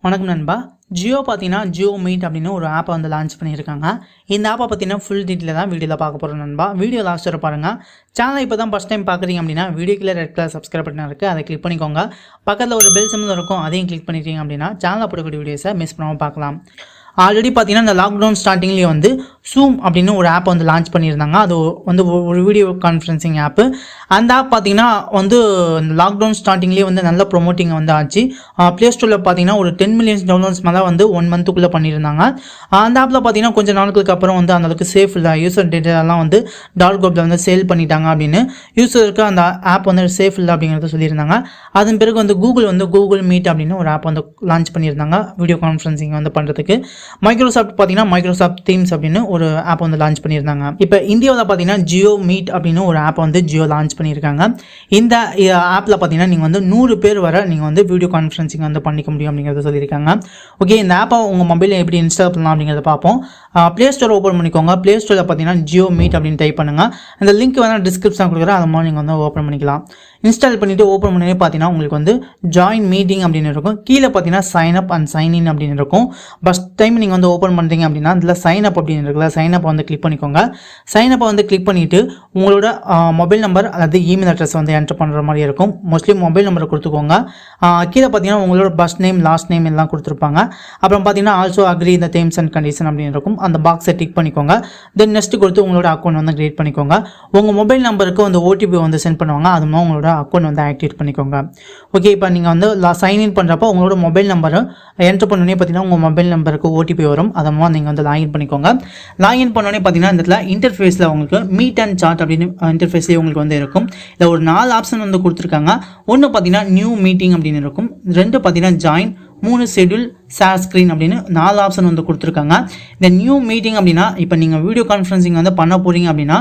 வணக்கம் நண்பா. ஜியோ பார்த்தீங்கன்னா ஜியோ மீட் அப்படின்னு ஒரு ஆப்பை வந்து லான்ச் பண்ணியிருக்காங்க. இந்த ஆப்பை பார்த்தீங்கன்னா ஃபுல் டீட்டெயில் தான் வீடியோவில் பார்க்க போகிறோம் நண்பா. வீடியோ லாஸ்ட் வரை பாருங்கள். சேனலை இப்போ தான் ஃபஸ்ட் டைம் பார்க்குறீங்க அப்படின்னா வீடியோக்கில் ரெட் கலர் சப்ஸ்கிரைப் பட்டன் இருக்குது, அதை கிளிக் பண்ணிக்கோங்க. பக்கத்தில் ஒரு பெல் சிம்பிள் இருக்கும், அதையும் கிளிக் பண்ணிட்டீங்க அப்படின்னா சேனலில் போடக்கூடிய வீடியோஸை மிஸ் பண்ணாமல் பார்க்கலாம். ஆல்ரெடி பார்த்தீங்கன்னா இந்த லாக்டவுன் ஸ்டார்டிங்லேயே வந்து சூம் அப்படின்னு ஒரு ஆப் வந்து லான்ச் பண்ணியிருந்தாங்க. அது வந்து ஒரு வீடியோ கான்ஃபரன்சிங் ஆப்பு. அந்த ஆப் பார்த்தீங்கன்னா வந்து இந்த லாக்டவுன் ஸ்டார்டிங்லேயே வந்து நல்ல ப்ரொமோட்டிங் வந்து ஆச்சு. ப்ளே ஸ்டோரில் பார்த்தீங்கன்னா ஒரு 10 மில்லியன் டவுன்லோட்ஸ் மேலே வந்து 1 மந்த்துக்குள்ளே பண்ணியிருந்தாங்க. அந்த ஆப்பில் பார்த்தீங்கன்னா கொஞ்சம் நாட்களுக்கு அப்புறம் வந்து அந்தளவுக்கு சேஃப் இல்லை, யூசர் டேட்டாலாம் வந்து டார்க் வெப்பில் வந்து சேல் பண்ணிட்டாங்க அப்படின்னு யூசருக்கு அந்த ஆப் வந்து சேஃப் இல்லை அப்படிங்கிறத சொல்லியிருந்தாங்க. அதன் பிறகு வந்து கூகுள் மீட் அப்படின்னு ஒரு ஆப் வந்து லான்ச் பண்ணியிருந்தாங்க வீடியோ கான்ஃபரன்சிங் வந்து பண்ணுறதுக்கு. மைக்ரோசாஃப்ட் பார்த்தீங்கன்னா மைக்ரோசாஃப்ட் தீம்ஸ் அப்படின்னு ஒரு ஆப் வந்து லான்ச் பண்ணியிருந்தாங்க. இப்போ இந்தியாவில் பார்த்தீங்கன்னா ஜியோ மீட் அப்படின்னு ஒரு ஆப் வந்து ஜியோ லான்ச் பண்ணியிருக்காங்க. இந்த ஆப்பில் பார்த்தீங்கன்னா நீங்கள் வந்து 100 பேர் வரை நீங்கள் வந்து வீடியோ கான்ஃபரன்சிங் வந்து பண்ணிக்க முடியும் அப்படிங்கிறத சொல்லியிருக்காங்க. ஓகே, இந்த ஆப்பை உங்கள் மொபைலில் எப்படி இன்ஸ்டால் பண்ணலாம் அப்படிங்கிறத பார்ப்போம். ப்ளே ஸ்டோர் ஓப்பன் பண்ணிக்கோங்க. ப்ளே ஸ்டோரில் பார்த்தீங்கன்னா ஜியோ மீட் அப்படின்னு டைப் பண்ணுங்கள். அந்த லிங்க் வந்து டிஸ்கிரிப்ஷன் கொடுக்குறேன், அது மாதிரி நீங்கள் வந்து ஓப்பன் பண்ணிக்கலாம். இன்ஸ்டால் பண்ணிவிட்டு ஓப்பன் பண்ணி பார்த்தீங்கன்னா உங்களுக்கு வந்து ஜாயின் மீட்டிங் அப்படின்னு இருக்கும். கீழே பார்த்தீங்கன்னா sign up and sign in அப்படின்னு இருக்கும். ஃபஸ்ட் டைம் நீங்கள் வந்து ஓப்பன் பண்ணுறீங்க அப்படின்னா இதில் சைன் அப் அப்படின்னு இருக்குல்ல, சைன் அப்பை வந்து கிளிக் பண்ணிக்கோங்க. சைன் அப்பை வந்து கிளிக் பண்ணிவிட்டு உங்களோட மொபைல் நம்பர் அல்லது இமெயில் அட்ரஸ் வந்து என்டர் பண்ணுற மாதிரி இருக்கும். மோஸ்ட்லி மொபைல் நம்பரை கொடுத்துக்கோங்க. கீழே பார்த்தீங்கன்னா உங்களோட ஃபர்ஸ்ட் நேம் லாஸ்ட் நேம் எல்லாம் கொடுத்துருப்பாங்க. அப்புறம் பார்த்தீங்கன்னா ஆல்சோ அக்ரி இந்த டேர்ம்ஸ் அண்ட் கண்டிஷன் அப்படின்னு இருக்கும். அந்த பாக்ஸை டிக் பண்ணிக்கோங்க. தென் நெக்ஸ்ட் கொடுத்து உங்களோட அக்கௌண்ட் வந்து கிரியேட் பண்ணிக்கோங்க. உங்கள் மொபைல் நம்பருக்கு வந்து ஓடிபி வந்து சென்ட் பண்ணுவாங்க, அது மாதிரி உங்களோட அக்கௌண்ட் வந்து ஆக்டிவேட் பண்ணிக்கோங்க. ஓகே, இப்போ நீங்கள் வந்து சைன்இன் பண்ணுறப்போ உங்களோட மொபைல் நம்பரை என்டர் பண்ணோன்னே பார்த்தீங்கன்னா உங்கள் மொபைல் நம்பருக்கு ஓடிபி வரும். அதை மாதிரி நீங்கள் வந்து லாகின் பண்ணிக்கோங்க. லாகின் பண்ணோன்னே பார்த்தீங்கன்னா இந்த இடத்துல இன்டர்ஃபேஸில் உங்களுக்கு மீட் அண்ட் சாட் அப்படின்னு இன்டர்ஃபேஸ்லேயே உங்களுக்கு வந்து இருக்கும். இதில் ஒரு 4 ஆப்ஷன் வந்து கொடுத்துருக்காங்க. ஒன்று பார்த்தீங்கன்னா நியூ மீட்டிங் அப்படின்னு இருக்கும். 2 பார்த்தீங்கன்னா ஜாயின், 3 ஷெட்யூல், ஷேர் ஸ்க்ரீன் அப்படின்னு 4 ஆப்ஷன் வந்து கொடுத்துருக்காங்க. இந்த நியூ மீட்டிங் அப்படின்னா இப்போ நீங்கள் வீடியோ கான்ஃபரன்சிங் வந்து பண்ண போகிறீங்க அப்படின்னா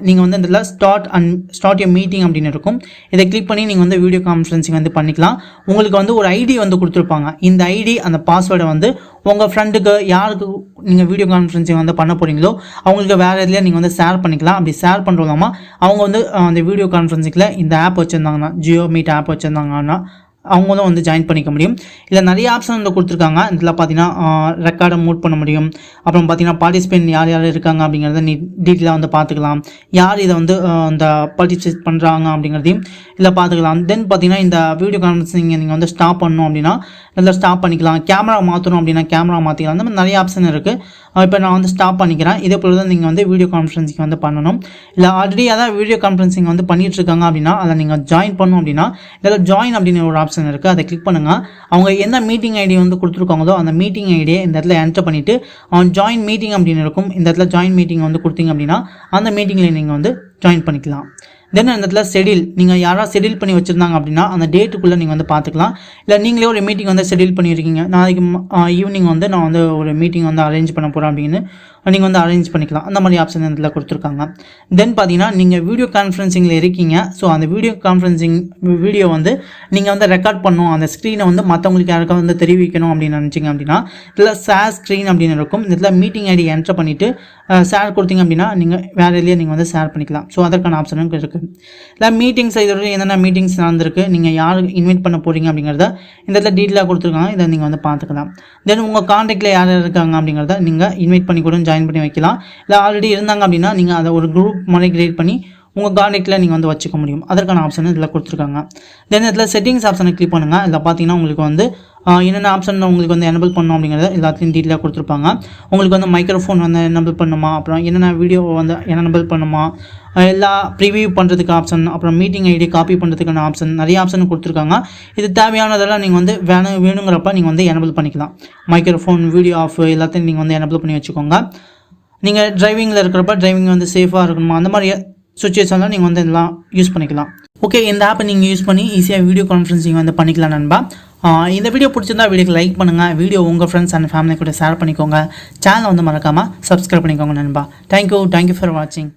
நீங்கள் வந்து இதில் ஸ்டார்ட் யூ மீட்டிங் அப்படின்னு இருக்கும். இதை கிளிக் பண்ணி நீங்கள் வந்து வீடியோ கான்ஃபரன்சிங் வந்து பண்ணிக்கலாம். உங்களுக்கு வந்து ஒரு ஐடி வந்து கொடுத்துருப்பாங்க. இந்த ஐடி அந்த பாஸ்வேர்டை வந்து உங்கள் ஃப்ரெண்டுக்கு யாருக்கு நீங்கள் வீடியோ கான்ஃபரன்சிங் வந்து பண்ண போகிறீங்களோ அவங்களுக்கு வேறு எதுலேயே நீங்கள் வந்து ஷேர் பண்ணிக்கலாம். அப்படி ஷேர் பண்ணுறோம்னா அவங்க வந்து அந்த வீடியோ கான்ஃபரன்சிங்கில் இந்த ஆப் வச்சுருந்தாங்கன்னா, ஜியோ மீட் ஆப் வச்சுருந்தாங்கன்னா அவங்களும் வந்து ஜாயின் பண்ணிக்க முடியும். இதில் நிறைய ஆப்ஷன் வந்து கொடுத்துருக்காங்க. இதில் பார்த்தீங்கன்னா ரெக்கார்டை மூட் பண்ண முடியும். அப்புறம் பார்த்தீங்கன்னா பார்ட்டிசிபேட் யார் யார் இருக்காங்க அப்படிங்கிறத டீட்டெயிலாக வந்து பார்த்துக்கலாம். யார் இதை வந்து இந்த பார்ட்டிசிபேட் பண்ணுறாங்க அப்படிங்கிறதையும் இதில் பார்த்துக்கலாம். தென் பார்த்தீங்கன்னா இந்த வீடியோ கான்ஃபரன்சிங் நீங்கள் வந்து ஸ்டாப் பண்ணணும் அப்படின்னா இதில் ஸ்டாப் பண்ணிக்கலாம். கேமரா மாற்றணும் அப்படின்னா கேமரா மாற்றிக்கலாம். அந்த மாதிரி நிறைய ஆப்ஷன் இருக்குது. இப்போ நான் வந்து ஸ்டாப் பண்ணிக்கிறேன். இதே போல் தான் நீங்கள் வந்து வீடியோ கான்ஃபரன்சிங் வந்து பண்ணணும். இல்லை ஆல்ரெடி அதான் வீடியோ கான்ஃபரன்சிங் வந்து பண்ணிகிட்ருக்காங்க அப்படின்னா அதை நீங்கள் ஜாயின் பண்ணணும் அப்படின்னா இதில் ஜாயின் அப்படின்னு ஒரு ஆப்ஷன் இருக்குது. அதை கிளிக் பண்ணுங்கள். அவங்க என்ன மீட்டிங் ஐடி வந்து கொடுத்துருக்காங்களோ அந்த மீட்டிங் ஐடியை இந்த இடத்துல என்டர் பண்ணிவிட்டு ஜாயின் மீட்டிங் அப்படின்னு இருக்கும். இந்த இடத்துல ஜாயின் மீட்டிங் வந்து கொடுத்தீங்க அப்படின்னா அந்த மீட்டிங்கில் நீங்கள் வந்து ஜாயின் பண்ணிக்கலாம். தென் அந்த இடத்துல ஷெடியூல், நீங்கள் யாராவது ஷெடியூல் பண்ணி வச்சுருந்தாங்க அப்படின்னா அந்த டேட்டுக்குள்ளே நீங்கள் வந்து பார்த்துக்கலாம். இல்லை நீங்களே ஒரு மீட்டிங் வந்து ஷெடியூல் பண்ணியிருக்கீங்க, நாளைக்கு ஈவினிங் வந்து நான் வந்து ஒரு மீட்டிங் வந்து அரேஞ்ச் பண்ண போகிறேன் அப்படின்னு நீங்கள் வந்து அரேஞ்ச் பண்ணிக்கலாம். அந்த மாதிரி ஆப்ஷன் இதில் கொடுத்துருக்காங்க. தென் பார்த்தீங்கன்னா நீங்கள் வீடியோ கான்ஃபரன்சிங்கில் இருக்கீங்க. ஸோ அந்த வீடியோ கான்ஃபரன்சிங் வீடியோ வந்து நீங்கள் வந்து ரெக்கார்ட் பண்ணணும், அந்த ஸ்க்ரீனை வந்து மற்றவங்களுக்கு யாருக்காவது வந்து தெரிவிக்கணும் அப்படின்னு நினச்சிங்க அப்படின்னா இதில் ஷேர் ஸ்க்ரீன் அப்படின்னு இருக்கும். இதில் மீட்டிங் ஐடி என்டர் பண்ணிவிட்டு ஷேர் கொடுத்தீங்க அப்படின்னா நீங்கள் வேறு எதுலேயே நீங்கள் வந்து ஷேர் பண்ணிக்கலாம். ஸோ அதற்கான ஆப்ஷனும் இருக்குது. இல்லை மீட்டிங்ஸ் இதோட என்னென்ன மீட்டிங்ஸ் நடந்திருக்கு, நீங்கள் யார் இன்வைட் பண்ண போகிறீங்க அப்படிங்கிறத இந்த இடத்துல டீட்டெயிலாக கொடுத்துருக்காங்க. இதை நீங்கள் வந்து பார்த்துக்கலாம். தென் உங்கள் கான்டாக்டில் யார் இருக்காங்க அப்படிங்கிறத நீங்கள் இன்வைட் பண்ணி கூட ஜாயின் பண்ணி வைக்கலாம். இல்லை ஆல்ரெடி இருந்தாங்க அப்படின்னா நீங்கள் அதை ஒரு குரூப் மாதிரி கிரியேட் பண்ணி உங்கள் கான்டாக்டில் நீங்கள் வந்து வச்சுக்க முடியும். அதற்கான ஆப்ஷன் இதில் கொடுத்துருக்காங்க. தென் இதில் செட்டிங்ஸ் ஆப்ஷனை கிளிக் பண்ணுங்கள். இதில் பார்த்தீங்கன்னா உங்களுக்கு வந்து என்னென்ன ஆப்ஷன் உங்களுக்கு வந்து எனபிள் பண்ணணும் அப்படிங்கிறத எல்லாத்தையும் டீட்டெயிலாக கொடுத்துருப்பாங்க. உங்களுக்கு வந்து மைக்ரோஃபோன் வந்து எனபிள் பண்ணுமா, அப்புறம் என்னென்ன வீடியோ வந்து எனபிள் பண்ணுமா, எல்லா ப்ரிவியூ பண்ணுறதுக்கு ஆப்ஷன், அப்புறம் மீட்டிங் ஐடி காப்பி பண்ணுறதுக்கான ஆப்ஷன், நிறைய ஆப்ஷன் கொடுத்துருக்காங்க. இது தேவையானதெல்லாம் நீங்கள் வந்து வேணுங்கிறப்ப நீங்கள் வந்து எனபிள் பண்ணிக்கலாம். மைக்ரோஃபோன், வீடியோ ஆஃப் எல்லாத்தையும் நீங்கள் வந்து எனபிள் பண்ணி வச்சுக்கோங்க. நீங்கள் டிரைவிங்கில் இருக்கிறப்ப டிரைவிங் வந்து சேஃபாக இருக்கணுமா, அந்த மாதிரி சுச்சுவேஷன்லாம் நீங்கள் வந்து இதெல்லாம் யூஸ் பண்ணிக்கலாம். ஓகே, இந்த ஆப்பை நீங்கள் யூஸ் பண்ணி ஈஸியாக வீடியோ கான்ஃபரன்சிங் வந்து பண்ணிக்கலாம் நண்பா. இந்த வீடியோ பிடிச்சிருந்தா வீடியோக்கு லைக் பண்ணுங்கள். வீடியோ உங்கள் ஃப்ரெண்ட்ஸ் அண்ட் ஃபேமிலி கூட ஷேர் பண்ணிக்கோங்க. சேனலை வந்து மறக்காமல் சப்ஸ்கிரைப் பண்ணிக்கோங்க நண்பா. தேங்க்யூ ஃபார் வாட்சிங்.